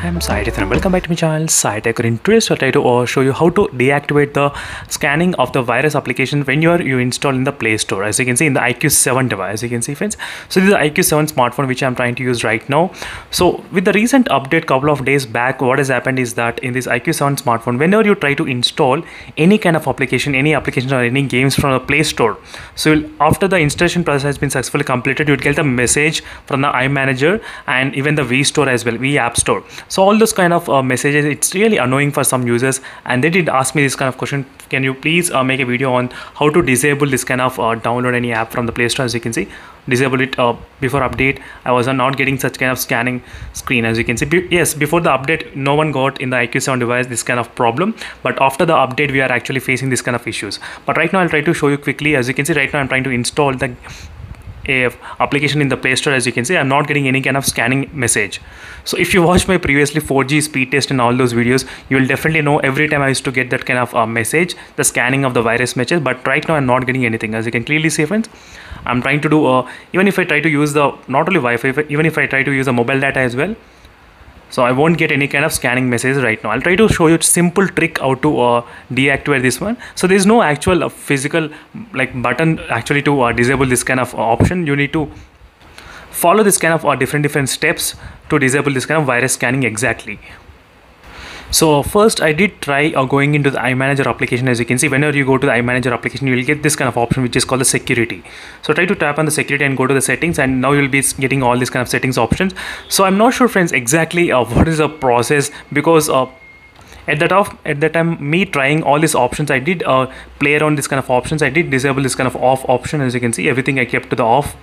I'm Sai and welcome back to my channel Sai Tech. In today's I'll try to show you how to deactivate the scanning of the virus application when you install in the Play Store. As you can see in the iQOO 7 device, you can see friends. So this is the iQOO 7 smartphone which I'm trying to use right now. So with the recent update couple of days back, what has happened is that in this iQOO 7 smartphone, whenever you try to install any kind of application, any application or any games from the Play Store, so after the installation process has been successfully completed, you'll get a message from the iManager and even the V Store as well, V App Store. So all those kind of messages, it's really annoying for some users, and they did ask me this kind of question: can you please make a video on how to disable this kind of download any app from the Play Store? As you can see, disable it before update. I was not getting such kind of scanning screen. As you can see, yes, before the update no one got in the iQOO 7 device this kind of problem, but after the update we are actually facing this kind of issues. But right now I'll try to show you quickly. As you can see, right now I'm trying to install the application in the Play Store. As you can see, I'm not getting any kind of scanning message. So if you watch my previously 4G speed test and all those videos, you will definitely know every time I used to get that kind of message, the scanning of the virus message. But right now I'm not getting anything. As you can clearly see friends, I'm trying to do even if I try to use the not only Wi-Fi, even if I try to use a mobile data as well, so I won't get any kind of scanning message right now. I'll try to show you a simple trick how to deactivate this one. So there is no actual physical like button actually to disable this kind of option. You need to follow this kind of different steps to disable this kind of virus scanning exactly. So first I did try going into the iManager application. As you can see, whenever you go to the iManager application, you will get this kind of option which is called the security. So try to tap on the security and go to the settings, and now you'll be getting all these kind of settings options. So I'm not sure friends exactly what is the process, because at that time me trying all these options, I did play around this kind of options. I did disable this kind of off option. As you can see, everything I kept to the off.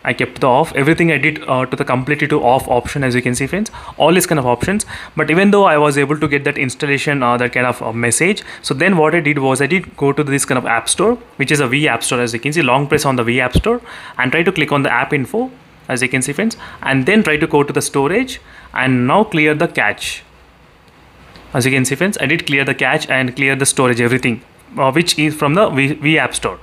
I kept the off, everything I did to the completely to off option. As you can see friends, all these kind of options. But even though I was able to get that installation that kind of message, so then what I did was I did go to this kind of app store, which is a V App Store. As you can see, long press on the V App Store and try to click on the app info, as you can see friends, and then try to go to the storage and now clear the cache. As you can see friends, I did clear the cache and clear the storage, everything which is from the V App Store.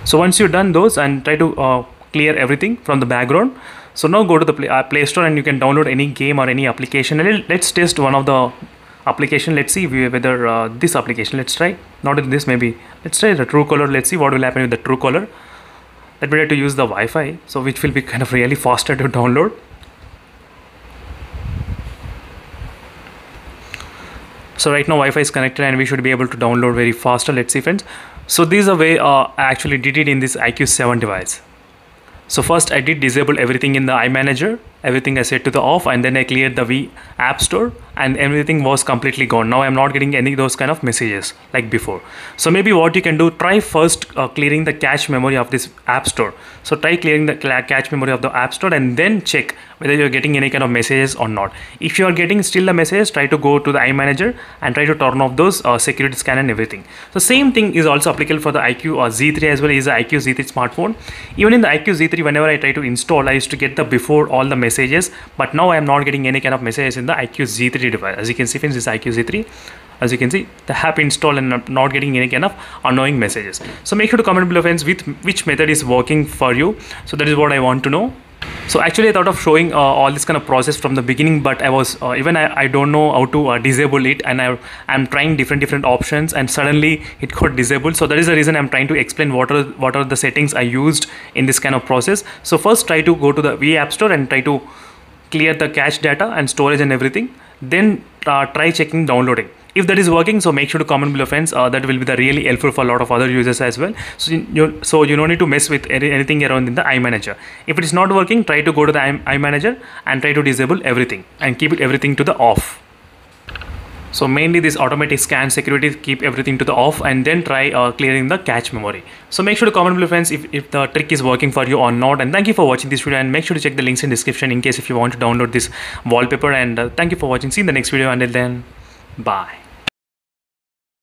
So once you've done those and try to clear everything from the background, so now go to the Play Store and you can download any game or any application. And let's test one of the application. Let's see whether this application, let's try, not in this, maybe let's try the Truecaller. Let's see what will happen with the Truecaller. Let me try to use the Wi-Fi, so which will be kind of really faster to download. So right now Wi-Fi is connected and we should be able to download very faster. Let's see friends. So this is the way I actually did it in this iQOO 7 device. So first I did disable everything in the iManager, everything I set to the off, and then I cleared the V App Store and everything was completely gone. Now I'm not getting any of those kind of messages like before. So maybe what you can do, try first clearing the cache memory of this App Store. So try clearing the cache memory of the App Store and then check whether you're getting any kind of messages or not. If you are getting still the messages, try to go to the iManager and try to turn off those security scan and everything. So same thing is also applicable for the iQOO Z3 as well. Is the iQOO Z3 smartphone. Even in the iQOO Z3, whenever I try to install, I used to get the before all the messages, but now I am not getting any kind of messages in the iQOO Z3 device. As you can see friends, this iQOO Z3, as you can see, the app installed and I'm not getting any kind of annoying messages. So make sure to comment below friends with which method is working for you. So that is what I want to know. So actually I thought of showing all this kind of process from the beginning, but I was I don't know how to disable it, and I'm trying different options and suddenly it got disabled. So that is the reason I'm trying to explain what are the settings I used in this kind of process. So first try to go to the V App Store and try to clear the cache data and storage and everything, then try checking downloading. If that is working, so make sure to comment below friends. That will be really helpful for a lot of other users as well. So you don't need to mess with anything around in the iManager. If it is not working, try to go to the iManager and try to disable everything and keep everything to the off. So mainly this automatic scan security, keep everything to the off and then try clearing the cache memory. So make sure to comment below friends if the trick is working for you or not. And thank you for watching this video, and make sure to check the links in description in case if you want to download this wallpaper. And thank you for watching. See you in the next video. Until then, bye.